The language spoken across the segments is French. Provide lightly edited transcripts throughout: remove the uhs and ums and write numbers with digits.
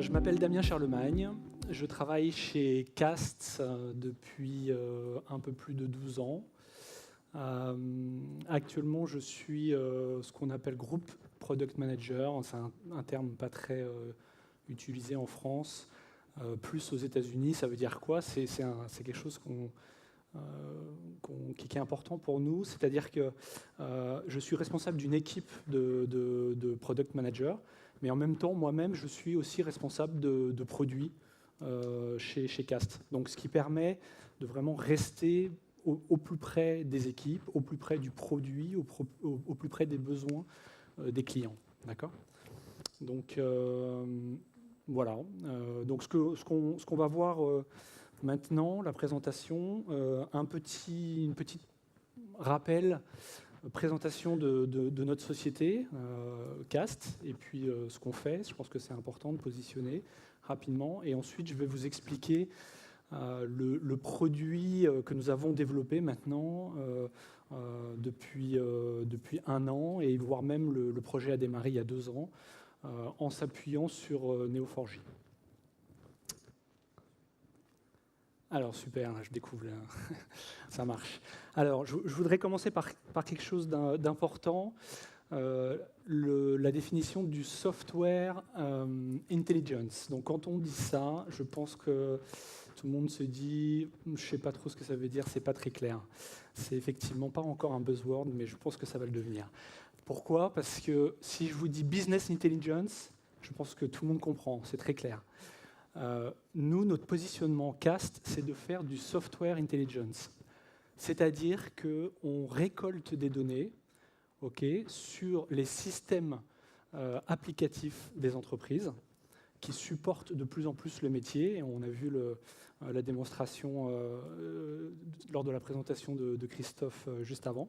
Je m'appelle Damien Charlemagne, je travaille chez Cast depuis un peu plus de 12 ans. Actuellement, je suis ce qu'on appelle Group Product Manager, c'est un terme pas très utilisé en France, plus aux États-Unis. Ça veut dire quoi? C'est quelque chose qui est important pour nous, c'est-à-dire que je suis responsable d'une équipe de Product Manager, mais en même temps, moi-même, je suis aussi responsable de produits chez Cast. Donc, ce qui permet de vraiment rester au plus près des équipes, au plus près du produit, au plus près des besoins des clients. D'accord ? Donc, voilà. Donc, ce qu'on va voir maintenant, la présentation, une petite rappel, présentation de notre société, Cast, et puis ce qu'on fait. Je pense que c'est important de positionner rapidement. Et ensuite, je vais vous expliquer le produit que nous avons développé maintenant depuis 1 an, et voire même le projet a démarré il y a 2 ans, en s'appuyant sur Neo4j. Alors super, je découvre, ça marche. Alors je voudrais commencer par quelque chose d'important, la définition du software intelligence. Donc quand on dit ça, je pense que tout le monde se dit, je ne sais pas trop ce que ça veut dire, c'est pas très clair. C'est effectivement pas encore un buzzword, mais je pense que ça va le devenir. Pourquoi ? Parce que si je vous dis business intelligence, je pense que tout le monde comprend, c'est très clair. Nous, notre positionnement Cast, c'est de faire du software intelligence. C'est-à-dire qu'on récolte des données sur les systèmes applicatifs des entreprises qui supportent de plus en plus le métier. Et on a vu la démonstration lors de la présentation de Christophe juste avant.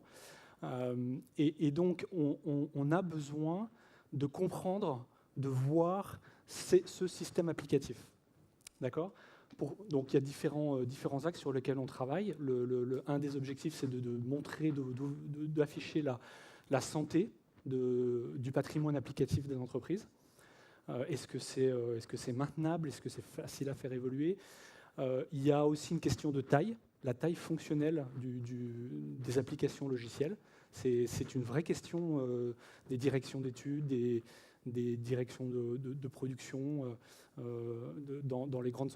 Et donc, on a besoin de comprendre, de voir ce système applicatif. D'accord ? Donc il y a différents axes sur lesquels on travaille. Un des objectifs, c'est de montrer, d'afficher la santé du patrimoine applicatif des entreprises. Est-ce que c'est maintenable? Est-ce que c'est facile à faire évoluer? Il y a aussi une question de taille, la taille fonctionnelle des applications logicielles. C'est une vraie question des directions d'études, des directions de production dans les grandes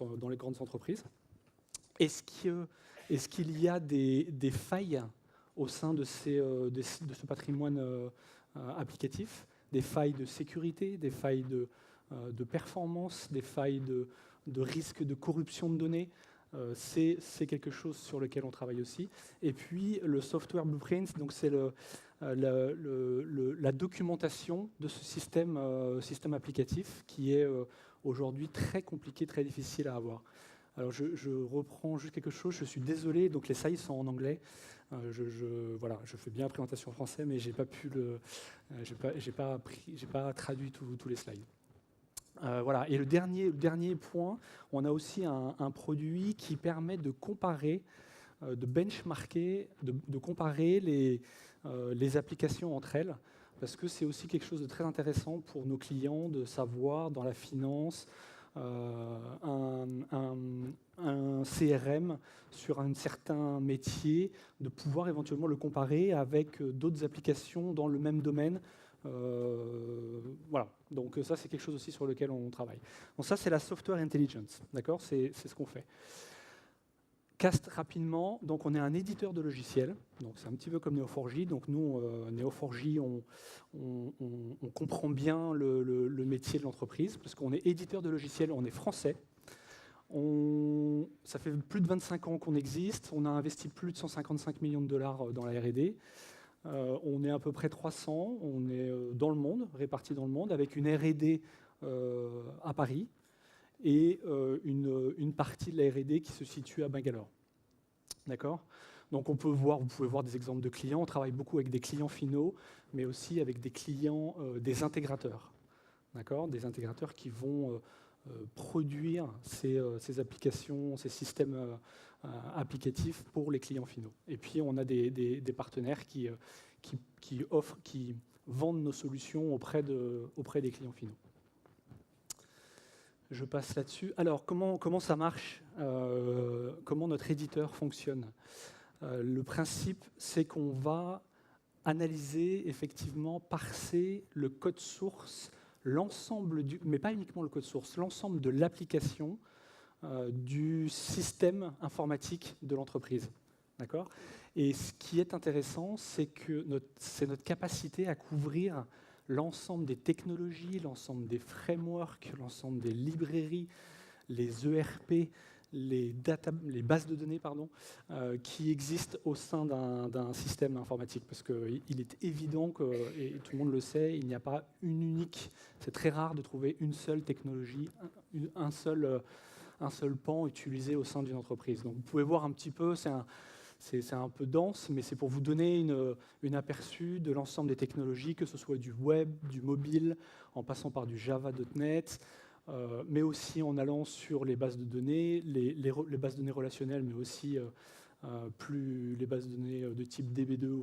entreprises. Est-ce qu'il y a des failles au sein de ce patrimoine applicatif, des failles de sécurité, des failles de performance, des failles de risque de corruption de données? C'est quelque chose sur lequel on travaille aussi. Et puis le software blueprint, donc c'est la documentation de ce système applicatif qui est aujourd'hui très compliqué, très difficile à avoir. Alors je reprends juste quelque chose, je suis désolé, donc les slides sont en anglais. Voilà, je fais bien la présentation en français, mais j'ai pas traduit tous les slides. Voilà. Et le dernier point, on a aussi un produit qui permet de comparer, de benchmarker, de comparer les applications entre elles, parce que c'est aussi quelque chose de très intéressant pour nos clients de savoir dans la finance, un CRM sur un certain métier, de pouvoir éventuellement le comparer avec d'autres applications dans le même domaine. Voilà, donc ça c'est quelque chose aussi sur lequel on travaille. Donc ça c'est la software intelligence, d'accord, c'est ce qu'on fait. Cast rapidement, donc on est un éditeur de logiciels, donc c'est un petit peu comme Neo4j. Donc nous, Neo4j, on comprend bien le métier de l'entreprise, parce qu'on est éditeur de logiciels, on est français. Ça fait plus de 25 ans qu'on existe, on a investi plus de 155 millions de dollars dans la R&D. On est à peu près 300, on est dans le monde, répartis dans le monde, avec une R&D à Paris et une partie de la R&D qui se situe à Bangalore. D'accord ? Donc vous pouvez voir des exemples de clients. On travaille beaucoup avec des clients finaux, mais aussi avec des clients, des intégrateurs. D'accord ? Des intégrateurs qui vont produire ces applications, ces systèmes applicatifs pour les clients finaux. Et puis on a des partenaires qui vendent nos solutions auprès des clients finaux. Je passe là-dessus. Alors, comment ça marche comment notre éditeur fonctionne le principe, c'est qu'on va analyser, effectivement, parser le code source, mais pas uniquement le code source, l'ensemble de l'application du système informatique de l'entreprise. D'accord ? Et ce qui est intéressant, c'est que c'est notre capacité à couvrir l'ensemble des technologies, l'ensemble des frameworks, l'ensemble des librairies, les ERP, les bases de données qui existent au sein d'un système informatique. Parce qu'il est évident que, et tout le monde le sait, il n'y a pas une unique, c'est très rare de trouver une seule technologie, un seul pan utilisé au sein d'une entreprise. Donc vous pouvez voir un petit peu, c'est un peu dense, mais c'est pour vous donner une aperçu de l'ensemble des technologies, que ce soit du web, du mobile, en passant par du Java.net, mais aussi en allant sur les bases de données, les bases de données relationnelles, mais aussi plus les bases de données de type DB2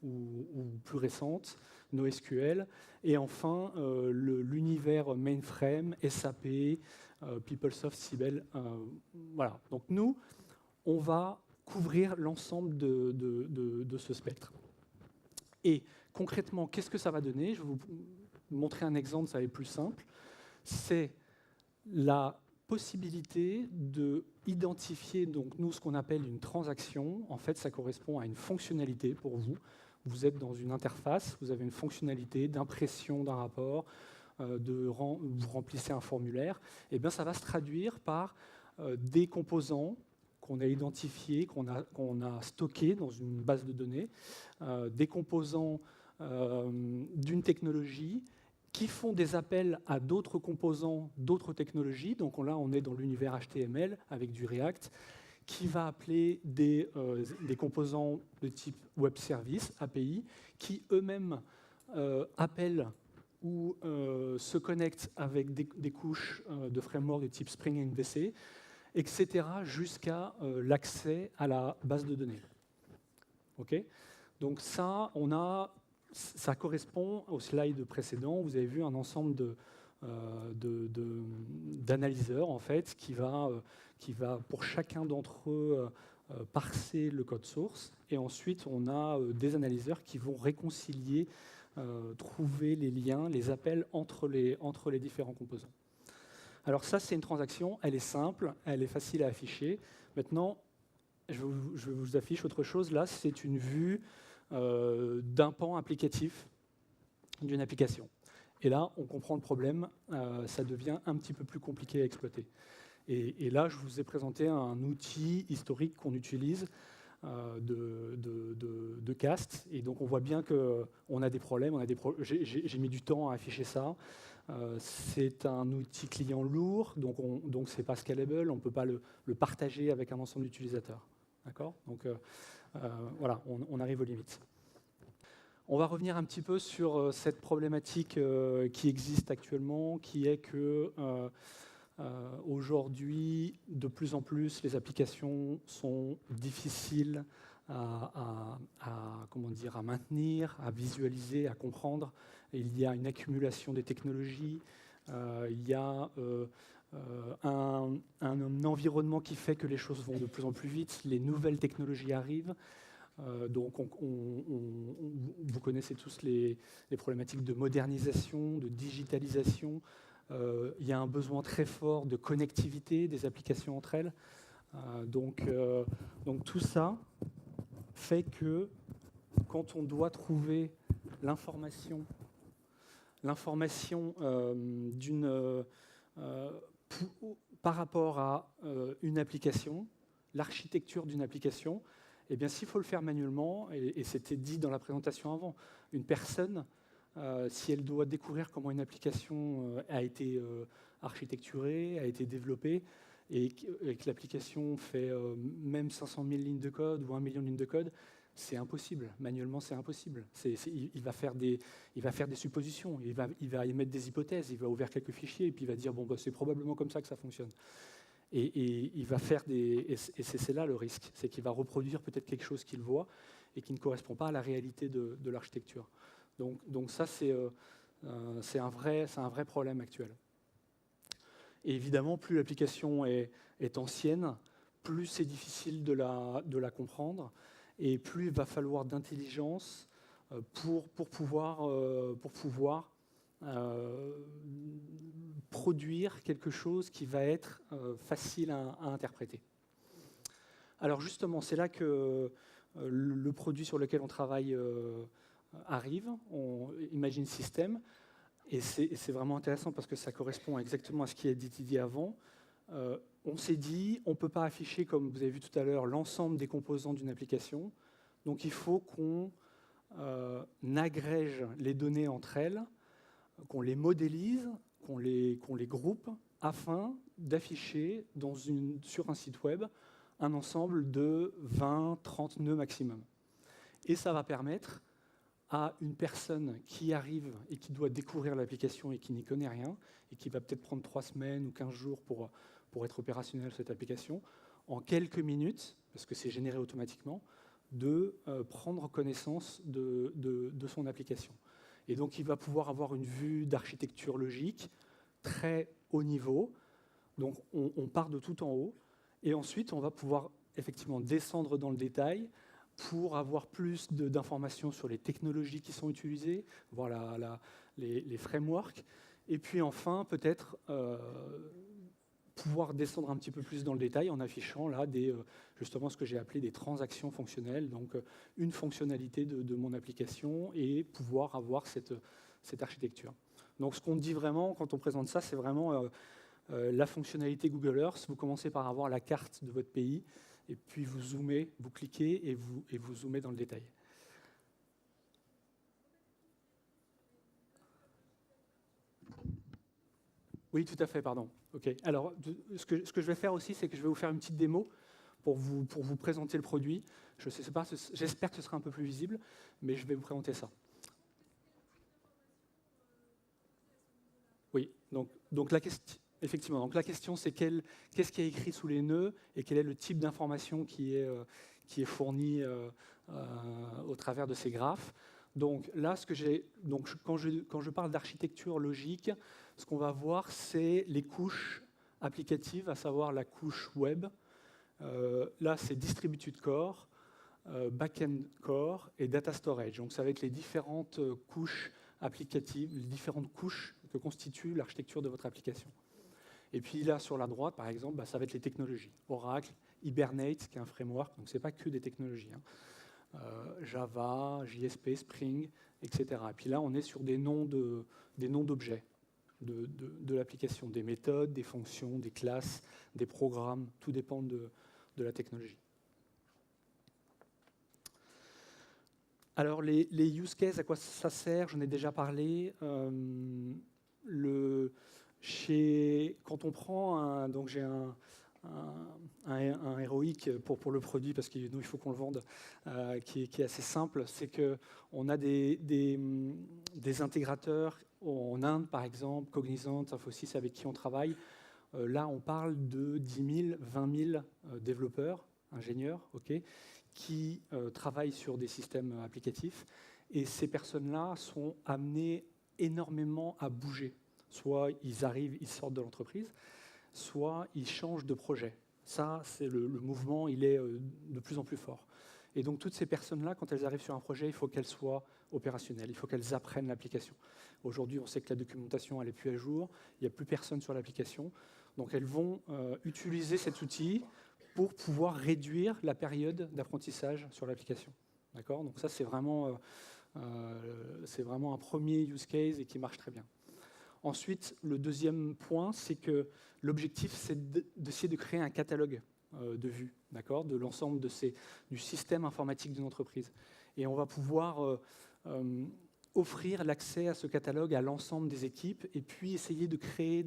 ou plus récentes, NoSQL, et enfin l'univers mainframe, SAP, PeopleSoft, Siebel. Voilà. Donc nous, on va couvrir l'ensemble de ce spectre. Et concrètement, qu'est-ce que ça va donner ? Je vais vous montrer un exemple, ça va être plus simple. C'est la possibilité d'identifier, donc nous, ce qu'on appelle une transaction. En fait, ça correspond à une fonctionnalité pour vous. Vous êtes dans une interface, vous avez une fonctionnalité d'impression d'un rapport, vous remplissez un formulaire. Et bien, ça va se traduire par des composants qu'on a identifiés, qu'on a stockés dans une base de données, des composants d'une technologie qui font des appels à d'autres composants, d'autres technologies. Donc là, on est dans l'univers HTML avec du React, qui va appeler des composants de type Web Service, API, qui eux-mêmes appellent ou se connectent avec des couches de framework de type Spring MVC, etc., jusqu'à l'accès à la base de données. Okay ? Donc ça, ça correspond au slide précédent. Vous avez vu un ensemble d'analyseurs en fait, qui va pour chacun d'entre eux parser le code source. Et ensuite, on a des analyseurs qui vont réconcilier, trouver les liens, les appels entre les différents composants. Alors ça, c'est une transaction. Elle est simple, elle est facile à afficher. Maintenant, je vous affiche autre chose. Là, c'est une vue d'un pan applicatif d'une application. Et là, on comprend le problème, ça devient un petit peu plus compliqué à exploiter. Et là, je vous ai présenté un outil historique qu'on utilise de cast. Et donc, on voit bien qu'on a des problèmes. J'ai mis du temps à afficher ça. C'est un outil client lourd, donc ce n'est pas scalable. On ne peut pas le partager avec un ensemble d'utilisateurs. D'accord ? Donc, voilà, on arrive aux limites. On va revenir un petit peu sur cette problématique qui existe actuellement, qui est que aujourd'hui, de plus en plus, les applications sont difficiles à maintenir, à visualiser, à comprendre. Il y a une accumulation des technologies, il y a un environnement qui fait que les choses vont de plus en plus vite, les nouvelles technologies arrivent. Donc vous connaissez tous les problématiques de modernisation, de digitalisation. Il y a un besoin très fort de connectivité des applications entre elles. Donc tout ça fait que quand on doit trouver l'information par rapport à une application, l'architecture d'une application, eh bien, s'il faut le faire manuellement, et c'était dit dans la présentation avant, une personne, si elle doit découvrir comment une application a été architecturée, a été développée, et que l'application fait même 500 000 lignes de code ou 1 million de lignes de code, c'est impossible. Manuellement, c'est impossible. Il va faire des suppositions, il va émettre des hypothèses, il va ouvrir quelques fichiers, et puis il va dire, bon, bah, c'est probablement comme ça que ça fonctionne. Et il va faire et c'est là le risque, c'est qu'il va reproduire peut-être quelque chose qu'il voit et qui ne correspond pas à la réalité de l'architecture. Donc ça, c'est un vrai problème actuel. Et évidemment, plus l'application est ancienne, plus c'est difficile de la comprendre, et plus il va falloir d'intelligence pour pouvoir produire quelque chose qui va être facile à interpréter. Alors justement, c'est là que le produit sur lequel on travaille arrive, Imagine System, et c'est vraiment intéressant parce que ça correspond exactement à ce qui a été dit avant. On s'est dit, on ne peut pas afficher, comme vous avez vu tout à l'heure, l'ensemble des composants d'une application, donc il faut qu'on agrège les données entre elles, qu'on les modélise, qu'on les groupe, afin d'afficher sur un site web un ensemble de 20-30 nœuds maximum. Et ça va permettre à une personne qui arrive et qui doit découvrir l'application et qui n'y connaît rien, et qui va peut-être prendre 3 semaines ou 15 jours pour être opérationnel cette application, en quelques minutes, parce que c'est généré automatiquement, de prendre connaissance de son application. Et donc il va pouvoir avoir une vue d'architecture logique très haut niveau. Donc on part de tout en haut, et ensuite on va pouvoir effectivement descendre dans le détail pour avoir plus d'informations sur les technologies qui sont utilisées, voir les frameworks, et puis enfin peut-être pouvoir descendre un petit peu plus dans le détail en affichant là justement ce que j'ai appelé des transactions fonctionnelles, donc une fonctionnalité de mon application et pouvoir avoir cette architecture. Donc ce qu'on dit vraiment quand on présente ça, c'est vraiment la fonctionnalité Google Earth. Vous commencez par avoir la carte de votre pays, et puis vous zoomez, vous cliquez et vous zoomez dans le détail. Oui, tout à fait, pardon. OK. Alors, ce que je vais faire aussi, c'est que je vais vous faire une petite démo pour vous présenter le produit. Je sais pas, j'espère que ce sera un peu plus visible, mais je vais vous présenter ça. Oui, donc la question, effectivement, donc la question c'est qu'est-ce qui est écrit sous les nœuds et quel est le type d'information qui est fourni au travers de ces graphes. Donc là, quand je parle d'architecture logique, ce qu'on va voir, c'est les couches applicatives, à savoir la couche web. Là, c'est Distributed Core, Backend Core et Data Storage. Donc ça va être les différentes couches applicatives, les différentes couches que constitue l'architecture de votre application. Et puis là, sur la droite, par exemple, ça va être les technologies. Oracle, Hibernate, qui est un framework, donc ce n'est pas que des technologies. Java, JSP, Spring, etc. Et puis là, on est sur des noms d'objets de l'application, des méthodes, des fonctions, des classes, des programmes, tout dépend de la technologie. Alors, les use cases, à quoi ça sert? J'en ai déjà parlé. Quand on prend donc j'ai un héroïque pour le produit, parce que nous, il faut qu'on le vende, qui est assez simple, c'est qu'on a des intégrateurs en Inde, par exemple, Cognizant, Infosys, avec qui on travaille. Là, on parle de 10 000, 20 000 développeurs, ingénieurs, qui travaillent sur des systèmes applicatifs. Et ces personnes-là sont amenées énormément à bouger. Soit ils arrivent, ils sortent de l'entreprise, soit ils changent de projet. Ça, c'est le mouvement, il est de plus en plus fort. Et donc toutes ces personnes-là, quand elles arrivent sur un projet, il faut qu'elles soient opérationnelles, il faut qu'elles apprennent l'application. Aujourd'hui, on sait que la documentation, elle n'est plus à jour, il n'y a plus personne sur l'application. Donc elles vont utiliser cet outil pour pouvoir réduire la période d'apprentissage sur l'application. D'accord ? Donc ça, c'est vraiment un premier use case et qui marche très bien. Ensuite, le deuxième point, c'est que l'objectif, c'est d'essayer de créer un catalogue de vues, d'accord, de l'ensemble du système informatique d'une entreprise. Et on va pouvoir offrir l'accès à ce catalogue à l'ensemble des équipes et puis essayer de créer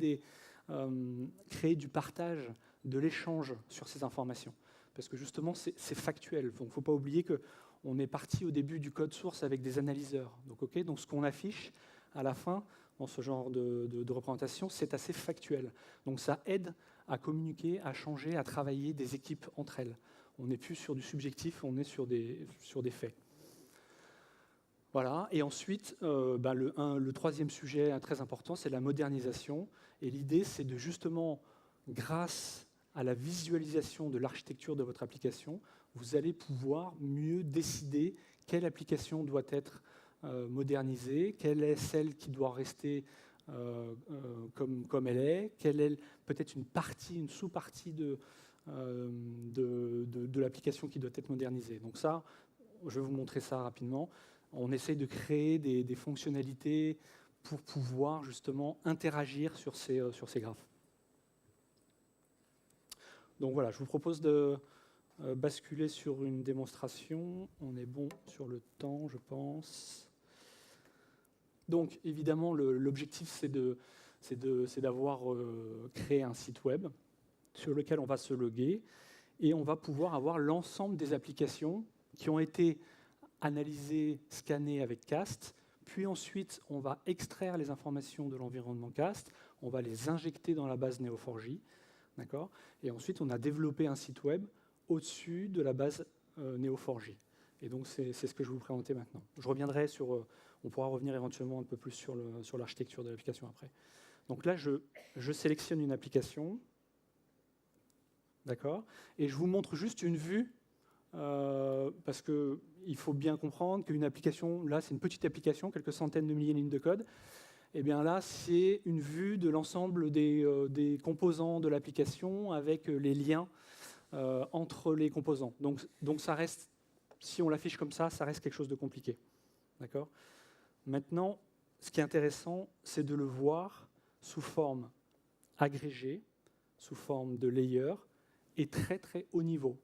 du partage, de l'échange sur ces informations. Parce que justement, c'est factuel. Donc, il ne faut pas oublier qu'on est parti au début du code source avec des analyseurs. Donc ce qu'on affiche à la fin, dans ce genre de représentation, c'est assez factuel. Donc ça aide à communiquer, à changer, à travailler des équipes entre elles. On n'est plus sur du subjectif, on est sur des faits. Voilà. Et ensuite, le troisième sujet très important, c'est la modernisation. Et l'idée, c'est de justement, grâce à la visualisation de l'architecture de votre application, vous allez pouvoir mieux décider quelle application doit être modernisée, quelle est celle qui doit rester comme elle est, quelle est peut-être une sous-partie de l'application qui doit être modernisée. Donc ça, je vais vous montrer ça rapidement. On essaye de créer des fonctionnalités pour pouvoir justement interagir sur ces graphes. Donc voilà, je vous propose de basculer sur une démonstration. On est bon sur le temps, je pense. Donc évidemment, l'objectif, c'est d'avoir créé un site web sur lequel on va se loguer et on va pouvoir avoir l'ensemble des applications qui ont été analysées, scannées avec CAST, puis ensuite on va extraire les informations de l'environnement CAST, on va les injecter dans la base Neo4j, d'accord ? Et ensuite on a développé un site web au-dessus de la base Neo4j. Et donc c'est ce que je vais vous présenter maintenant. Je reviendrai sur, on pourra revenir éventuellement un peu plus sur l'architecture de l'application après. Donc là je sélectionne une application, d'accord ? Et je vous montre juste une vue. Parce qu'il faut bien comprendre qu'une application, là c'est une petite application, quelques centaines de milliers de lignes de code, et bien là c'est une vue de l'ensemble des composants de l'application avec les liens entre les composants. Donc ça reste, si on l'affiche comme ça reste quelque chose de compliqué. D'accord ? Maintenant, ce qui est intéressant, c'est de le voir sous forme agrégée, sous forme de layer, et très très haut niveau.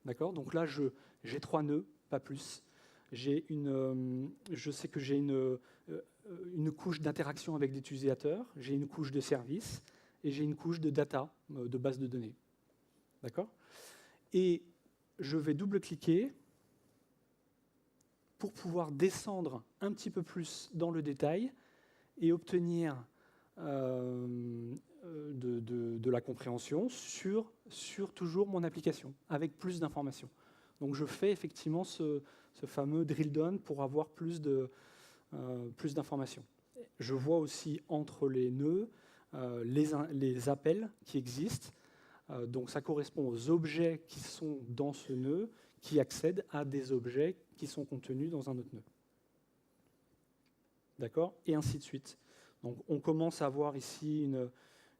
D'accord ? Donc là, j'ai 3 nœuds, pas plus. Je sais que j'ai une couche d'interaction avec des utilisateurs, j'ai une couche de service et j'ai une couche de data, de base de données. D'accord ? Et je vais double-cliquer pour pouvoir descendre un petit peu plus dans le détail et obtenir de la compréhension sur toujours mon application, avec plus d'informations. Donc je fais effectivement ce fameux drill down pour avoir plus d'informations. Je vois aussi entre les nœuds les appels qui existent. Donc ça correspond aux objets qui sont dans ce nœud, qui accèdent à des objets qui sont contenus dans un autre nœud. D'accord ? Et ainsi de suite. Donc on commence à avoir ici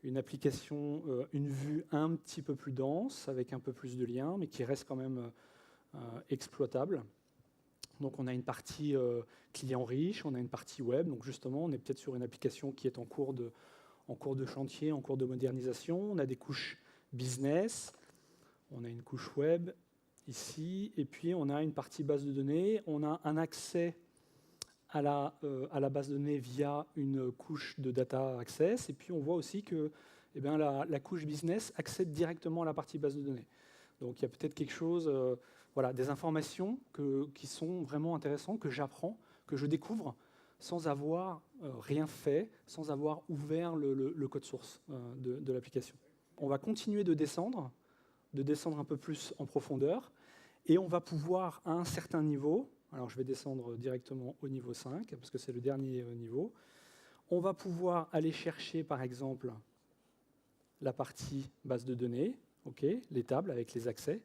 une application, une vue un petit peu plus dense, avec un peu plus de liens, mais qui reste quand même exploitable. Donc on a une partie client riche, on a une partie web. Donc justement, on est peut-être sur une application qui est en cours de chantier, en cours de modernisation. On a des couches business, on a une couche web ici, et puis on a une partie base de données. On a un accès à la base de données via une couche de data access, et puis on voit aussi que la couche business accède directement à la partie base de données. Donc il y a peut-être quelque chose, des informations qui sont vraiment intéressantes, que j'apprends, que je découvre, sans avoir rien fait, sans avoir ouvert le code source de l'application. On va continuer de descendre un peu plus en profondeur, et on va pouvoir, à un certain niveau, alors je vais descendre directement au niveau 5, parce que c'est le dernier niveau, on va pouvoir aller chercher, par exemple, la partie base de données, les tables avec les accès.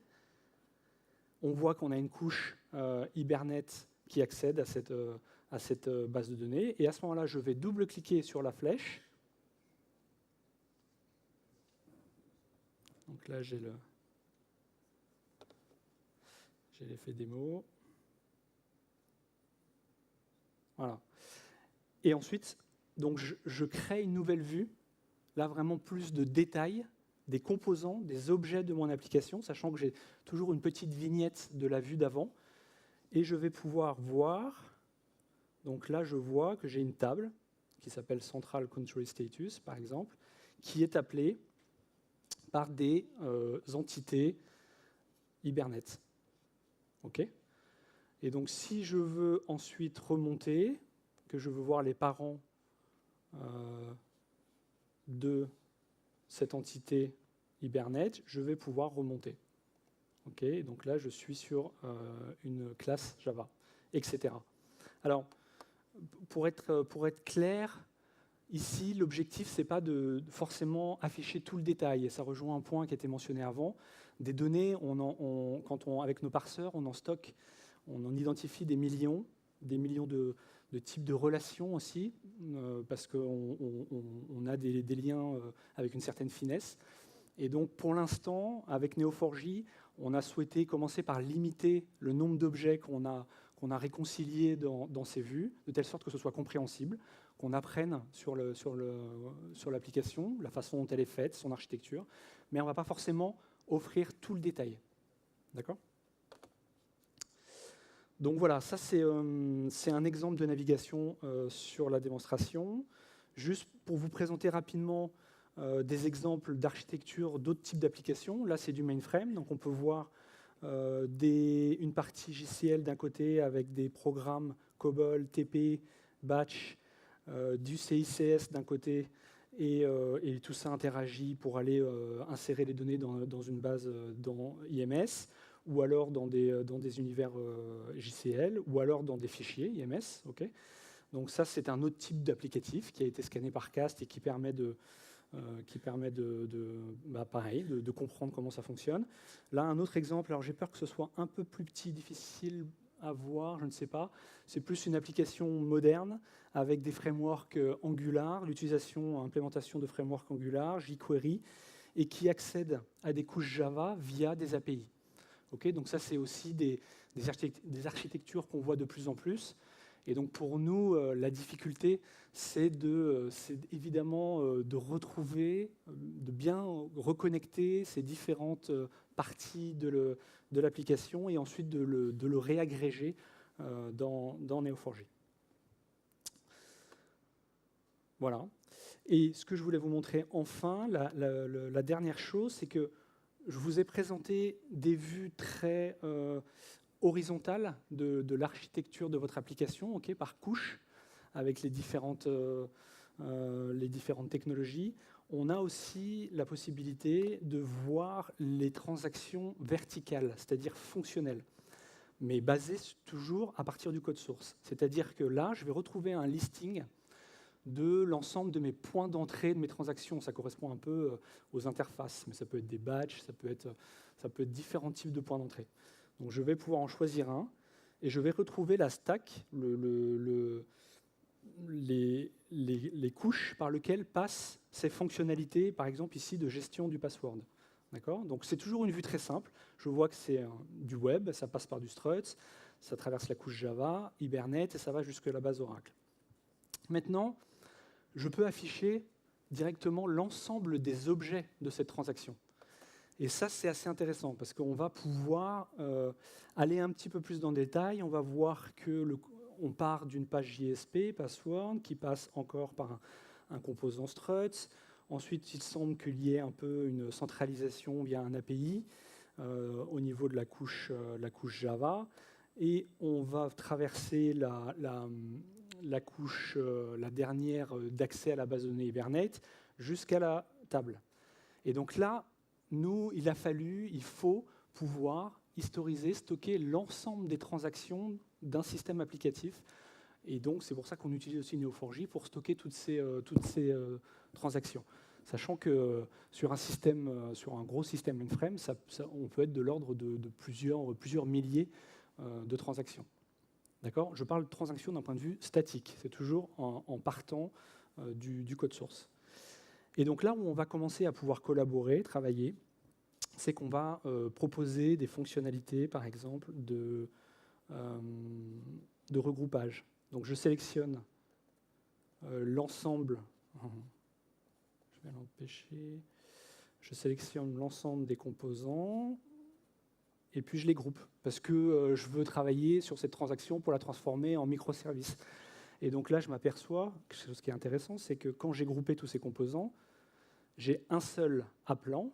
On voit qu'on a une couche Hibernate qui accède à cette base de données, et à ce moment-là, je vais double-cliquer sur la flèche. Donc là, j'ai l'effet démo. Voilà. Et ensuite, donc je crée une nouvelle vue, là vraiment plus de détails, des composants, des objets de mon application, sachant que j'ai toujours une petite vignette de la vue d'avant. Et je vais pouvoir voir, donc là je vois que j'ai une table qui s'appelle Central Country Status, par exemple, qui est appelée par des entités Hibernate. OK ? Et donc, si je veux ensuite remonter, que je veux voir les parents de cette entité Hibernate, je vais pouvoir remonter. OK ? Donc là, je suis sur une classe Java, etc. Alors, pour être clair, ici, l'objectif, ce n'est pas de forcément afficher tout le détail. Et ça rejoint un point qui a été mentionné avant. Des données, avec nos parseurs, on en stocke, on en identifie des millions de types de relations aussi, parce qu'on a des liens avec une certaine finesse. Et donc, pour l'instant, avec Neo4j, on a souhaité commencer par limiter le nombre d'objets qu'on a réconciliés dans ces vues, de telle sorte que ce soit compréhensible, qu'on apprenne sur l'application, la façon dont elle est faite, son architecture, mais on ne va pas forcément offrir tout le détail. D'accord ? Donc voilà, ça c'est un exemple de navigation sur la démonstration. Juste pour vous présenter rapidement des exemples d'architecture d'autres types d'applications. Là, c'est du mainframe, donc on peut voir une partie JCL d'un côté avec des programmes COBOL, TP, Batch, du CICS d'un côté, et tout ça interagit pour aller insérer les données dans une base dans IMS, ou alors dans des univers JCL, ou alors dans des fichiers IMS. Okay. Donc ça, c'est un autre type d'applicatif qui a été scanné par CAST et qui permet de comprendre comment ça fonctionne. Là, un autre exemple, alors j'ai peur que ce soit un peu plus petit, difficile à voir, je ne sais pas. C'est plus une application moderne avec des frameworks Angular, l'utilisation, implémentation de frameworks Angular, jQuery, et qui accède à des couches Java via des API. Okay, donc ça, c'est aussi des architectures qu'on voit de plus en plus. Et donc pour nous, la difficulté, c'est évidemment de retrouver, de bien reconnecter ces différentes parties de l'application et ensuite de le réagréger dans Neo4j. Voilà. Et ce que je voulais vous montrer enfin, la dernière chose, c'est que je vous ai présenté des vues très horizontale de l'architecture de votre application, okay, par couche, avec les différentes technologies. On a aussi la possibilité de voir les transactions verticales, c'est-à-dire fonctionnelles, mais basées toujours à partir du code source. C'est-à-dire que là, je vais retrouver un listing de l'ensemble de mes points d'entrée de mes transactions. Ça correspond un peu aux interfaces, mais ça peut être des batchs, ça peut être différents types de points d'entrée. Donc je vais pouvoir en choisir un et je vais retrouver la stack, les couches par lesquelles passent ces fonctionnalités, par exemple ici de gestion du password. Donc c'est toujours une vue très simple. Je vois que c'est du web, ça passe par du struts, ça traverse la couche Java, Hibernate et ça va jusqu'à la base Oracle. Maintenant, je peux afficher directement l'ensemble des objets de cette transaction. Et ça, c'est assez intéressant parce qu'on va pouvoir aller un petit peu plus dans le détail. On va voir qu'on part d'une page JSP, password, qui passe encore par un composant struts. Ensuite, il semble qu'il y ait un peu une centralisation via un API au niveau de la couche Java. Et on va traverser la couche, la dernière d'accès à la base de données Hibernate jusqu'à la table. Et donc là, il faut pouvoir historiser, stocker l'ensemble des transactions d'un système applicatif. Et donc, c'est pour ça qu'on utilise aussi Neo4j pour stocker toutes ces transactions. Sachant que sur un gros système mainframe, on peut être de l'ordre de plusieurs milliers de transactions. D'accord ? Je parle de transactions d'un point de vue statique. C'est toujours en partant du code source. Et donc là où on va commencer à pouvoir collaborer, travailler, c'est qu'on va proposer des fonctionnalités, par exemple, de regroupage. Donc je sélectionne l'ensemble. Je vais l'empêcher. Je sélectionne l'ensemble des composants et puis je les groupe parce que je veux travailler sur cette transaction pour la transformer en microservice. Et donc là, je m'aperçois, quelque chose qui est intéressant, c'est que quand j'ai groupé tous ces composants, j'ai un seul appelant,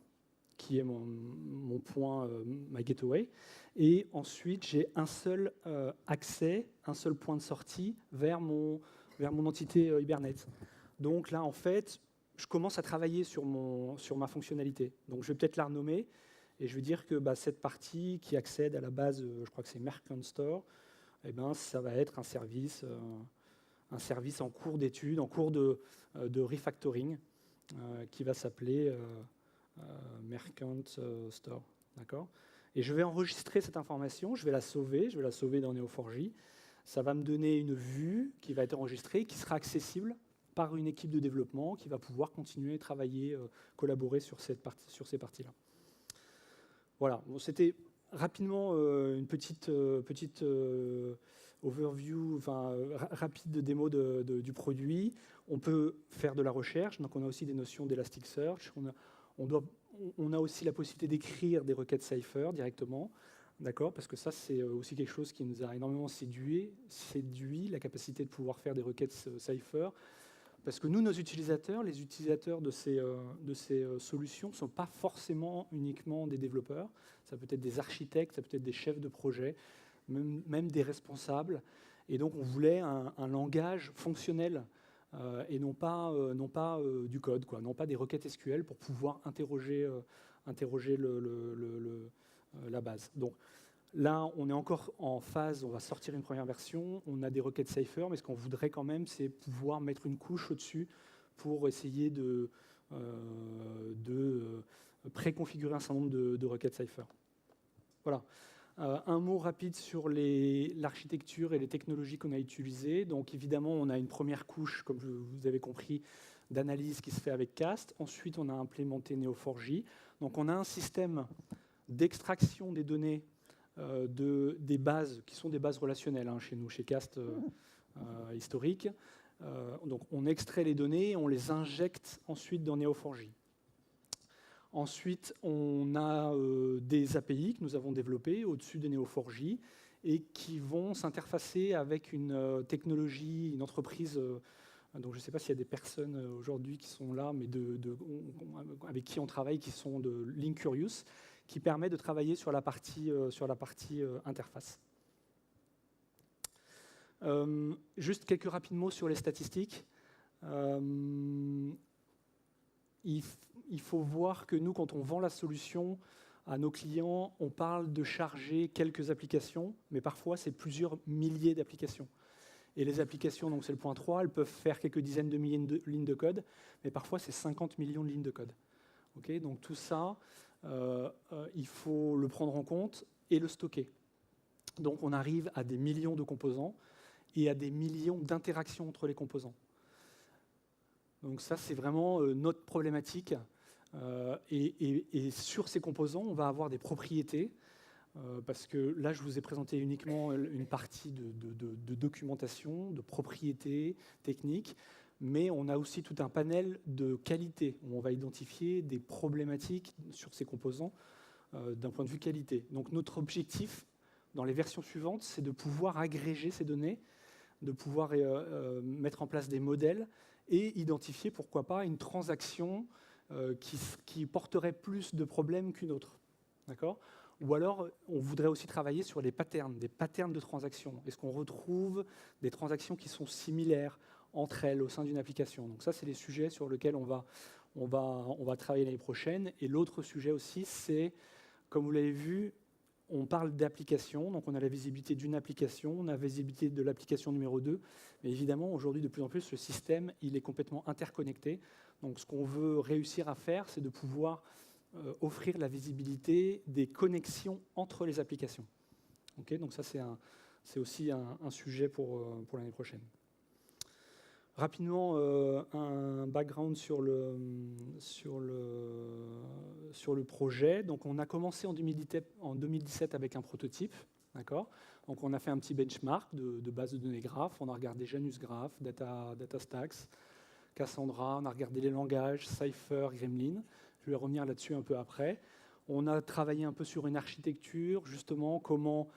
qui est mon point, ma gateway, et ensuite j'ai un seul accès, un seul point de sortie vers mon entité Hibernate. Donc là, en fait, je commence à travailler sur ma fonctionnalité. Donc je vais peut-être la renommer, et je vais dire que cette partie qui accède à la base, je crois que c'est Merchant Store, eh ben, ça va être un service en cours d'étude, en cours de refactoring, qui va s'appeler Merchant Store. D'accord ? Et je vais enregistrer cette information, je vais la sauver dans Neo4j. Ça va me donner une vue qui va être enregistrée, qui sera accessible par une équipe de développement qui va pouvoir continuer à travailler, collaborer sur ces parties-là. Voilà, bon, c'était rapidement une petite overview, rapide de démo du produit. On peut faire de la recherche, donc on a aussi des notions d'Elasticsearch. On a aussi la possibilité d'écrire des requêtes Cypher directement, d'accord, parce que ça, c'est aussi quelque chose qui nous a énormément séduit, la capacité de pouvoir faire des requêtes Cypher. Parce que nous, nos utilisateurs, les utilisateurs de ces solutions ne sont pas forcément uniquement des développeurs. Ça peut être des architectes, ça peut être des chefs de projet, même des responsables. Et donc, on voulait un langage fonctionnel et non pas du code, quoi, non pas des requêtes SQL pour pouvoir interroger la base. Donc, là, on est encore en phase, on va sortir une première version, on a des requêtes Cypher, mais ce qu'on voudrait quand même, c'est pouvoir mettre une couche au-dessus pour essayer de préconfigurer un certain nombre de requêtes Cypher. Voilà. Un mot rapide sur l'architecture et les technologies qu'on a utilisées. Donc évidemment, on a une première couche, comme vous avez compris, d'analyse qui se fait avec Cast. Ensuite, on a implémenté Neo4j. Donc on a un système d'extraction des données des bases, qui sont des bases relationnelles chez nous, chez Cast historique. Donc on extrait les données, on les injecte ensuite dans Neo4j. Ensuite, on a des API que nous avons développées au-dessus de Neo4j et qui vont s'interfacer avec une technologie, une entreprise. Donc je ne sais pas s'il y a des personnes aujourd'hui qui sont là, mais avec qui on travaille, qui sont de Linkurious, qui permet de travailler sur la partie interface. Juste quelques rapides mots sur les statistiques. Il faut voir que nous, quand on vend la solution à nos clients, on parle de charger quelques applications, mais parfois c'est plusieurs milliers d'applications. Et les applications, donc c'est le point 3, elles peuvent faire quelques dizaines de milliers de lignes de code, mais parfois c'est 50 millions de lignes de code. Okay, donc tout ça, il faut le prendre en compte et le stocker. Donc on arrive à des millions de composants et à des millions d'interactions entre les composants. Donc ça, c'est vraiment notre problématique. Et sur ces composants, on va avoir des propriétés, parce que là, je vous ai présenté uniquement une partie de documentation, de propriétés techniques, mais on a aussi tout un panel de qualité, où on va identifier des problématiques sur ces composants d'un point de vue qualité. Donc notre objectif, dans les versions suivantes, c'est de pouvoir agréger ces données, de pouvoir mettre en place des modèles et identifier, pourquoi pas, une transaction qui porterait plus de problèmes qu'une autre. D'accord ? Ou alors, on voudrait aussi travailler sur des patterns de transactions. Est-ce qu'on retrouve des transactions qui sont similaires entre elles au sein d'une application ? Donc ça, c'est les sujets sur lesquels on va travailler l'année prochaine. Et l'autre sujet aussi, c'est, comme vous l'avez vu, on parle d'application, donc on a la visibilité d'une application, on a la visibilité de l'application numéro 2, mais évidemment, aujourd'hui, de plus en plus, le système, il est complètement interconnecté. Donc ce qu'on veut réussir à faire, c'est de pouvoir offrir la visibilité des connexions entre les applications. Okay, donc ça, c'est aussi un sujet pour l'année prochaine. Rapidement, un background sur le projet. Donc, on a commencé en 2017 avec un prototype. D'accord ? Donc, on a fait un petit benchmark de base de données graph. On a regardé Janus Graph, DataStax, Cassandra. On a regardé les langages, Cypher, Gremlin. Je vais revenir là-dessus un peu après. On a travaillé un peu sur une architecture, justement, comment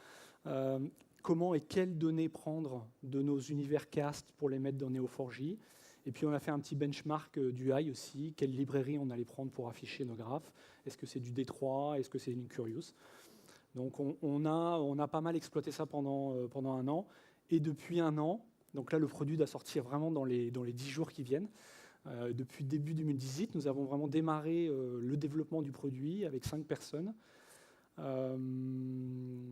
et quelles données prendre de nos univers cast pour les mettre dans Neo4j. Et puis on a fait un petit benchmark du UI aussi, quelle librairie on allait prendre pour afficher nos graphes. Est-ce que c'est du D3 ? Est-ce que c'est Linkurious ? Donc on a pas mal exploité ça pendant un an. Et depuis un an, donc là le produit doit sortir vraiment dans les 10 jours qui viennent. Depuis début 2018, nous avons vraiment démarré le développement du produit avec 5 personnes. On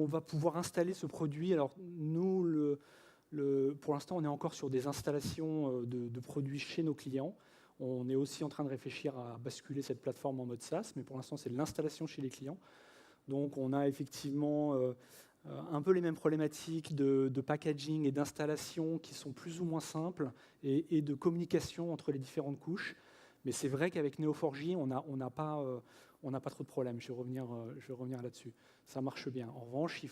va pouvoir installer ce produit. Alors nous, pour l'instant, on est encore sur des installations de produits chez nos clients. On est aussi en train de réfléchir à basculer cette plateforme en mode SaaS, mais pour l'instant, c'est de l'installation chez les clients. Donc on a effectivement un peu les mêmes problématiques de packaging et d'installation qui sont plus ou moins simples et de communication entre les différentes couches. Mais c'est vrai qu'avec Neo4j, on n'a pas trop de problèmes. Je vais revenir là-dessus. Ça marche bien. En revanche,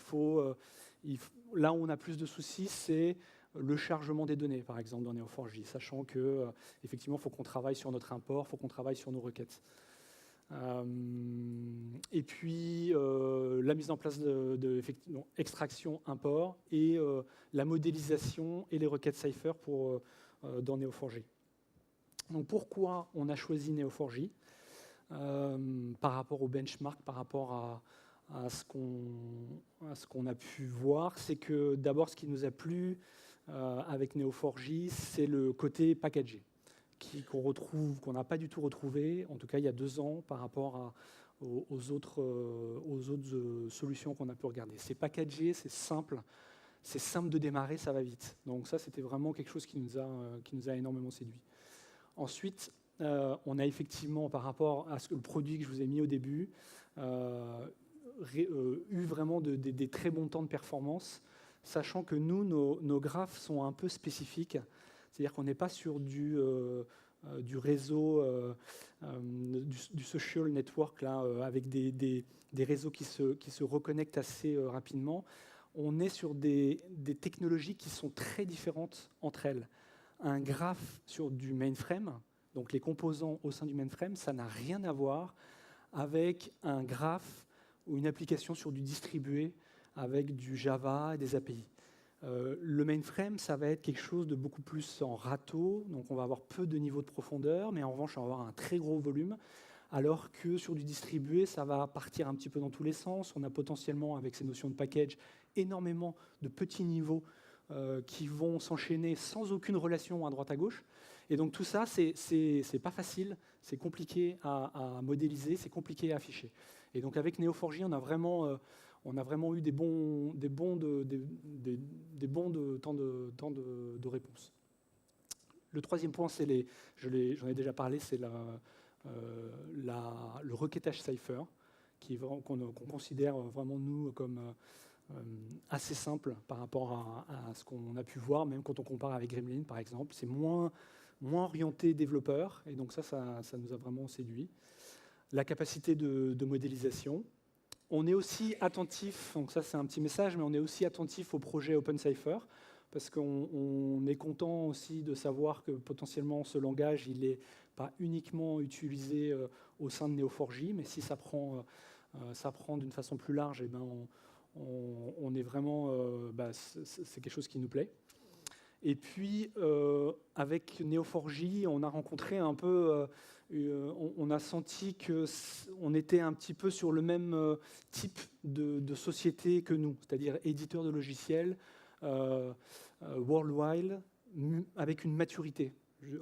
là où on a plus de soucis, c'est le chargement des données, par exemple, dans Neo4j, sachant que effectivement, il faut qu'on travaille sur notre import, il faut qu'on travaille sur nos requêtes. Et puis la mise en place extraction, import et la modélisation et les requêtes Cypher dans Neo4j. Donc pourquoi on a choisi Neo4j par rapport au benchmark, par rapport à ce qu'on a pu voir, c'est que d'abord ce qui nous a plu avec Neo4j, c'est le côté packagé qu'on n'a pas du tout retrouvé, en tout cas il y a 2 ans, par rapport aux autres solutions qu'on a pu regarder. C'est packagé, c'est simple de démarrer, ça va vite. Donc ça, c'était vraiment quelque chose qui nous a énormément séduit. Ensuite, on a effectivement, par rapport à le produit que je vous ai mis au début, eu vraiment des très bons temps de performance, sachant que nous, nos graphes sont un peu spécifiques. C'est-à-dire qu'on n'est pas sur du réseau, du social network, là, avec des réseaux qui se reconnectent assez rapidement. On est sur des technologies qui sont très différentes entre elles. Un graphe sur du mainframe, donc les composants au sein du mainframe, ça n'a rien à voir avec un graphe ou une application sur du distribué avec du Java et des API. Le mainframe, ça va être quelque chose de beaucoup plus en râteau, donc on va avoir peu de niveau de profondeur, mais en revanche, on va avoir un très gros volume, alors que sur du distribué, ça va partir un petit peu dans tous les sens. On a potentiellement, avec ces notions de package, énormément de petits niveaux qui vont s'enchaîner sans aucune relation à droite à gauche. Et donc tout ça, c'est pas facile, c'est compliqué à modéliser, c'est compliqué à afficher. Et donc avec Neo4j, on a vraiment eu des bons temps de réponse. Le troisième point, j'en ai déjà parlé, c'est le requêtage Cypher, qu'on considère vraiment, nous, comme assez simple par rapport à ce qu'on a pu voir, même quand on compare avec Gremlin, par exemple. C'est moins orienté développeur, et donc ça nous a vraiment séduit. La capacité de modélisation. On est aussi attentif, donc ça c'est un petit message, mais on est aussi attentif au projet OpenCypher, parce qu'on est content aussi de savoir que potentiellement ce langage, il n'est pas uniquement utilisé au sein de Neo4j, mais si ça prend d'une façon plus large, eh ben on est vraiment, c'est quelque chose qui nous plaît. Et puis, avec Neo4j, on a rencontré un peu, on a senti qu'on était un petit peu sur le même type de société que nous, c'est-à-dire éditeur de logiciels, worldwide, avec une maturité,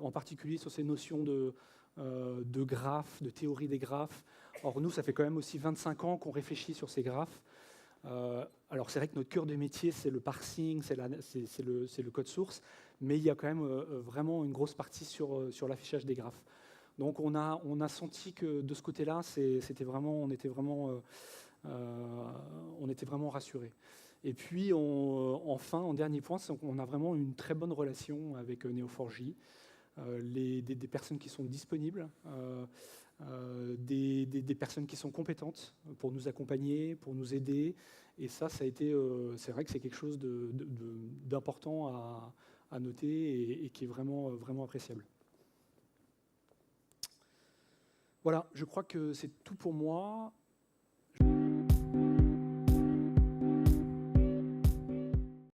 en particulier sur ces notions de graphes, de théorie des graphes. Or, nous, ça fait quand même aussi 25 ans qu'on réfléchit sur ces graphes. Alors c'est vrai que notre cœur de métier, c'est le parsing, c'est le code source, mais il y a quand même vraiment une grosse partie sur l'affichage des graphes. Donc on a senti que de ce côté-là, on était vraiment rassurés. Et puis enfin, en dernier point, on a vraiment une très bonne relation avec Neo4j, des personnes qui sont disponibles, des personnes qui sont compétentes pour nous accompagner, pour nous aider. Et ça a été, c'est vrai que c'est quelque chose d'important à noter et qui est vraiment, vraiment appréciable. Voilà, je crois que c'est tout pour moi.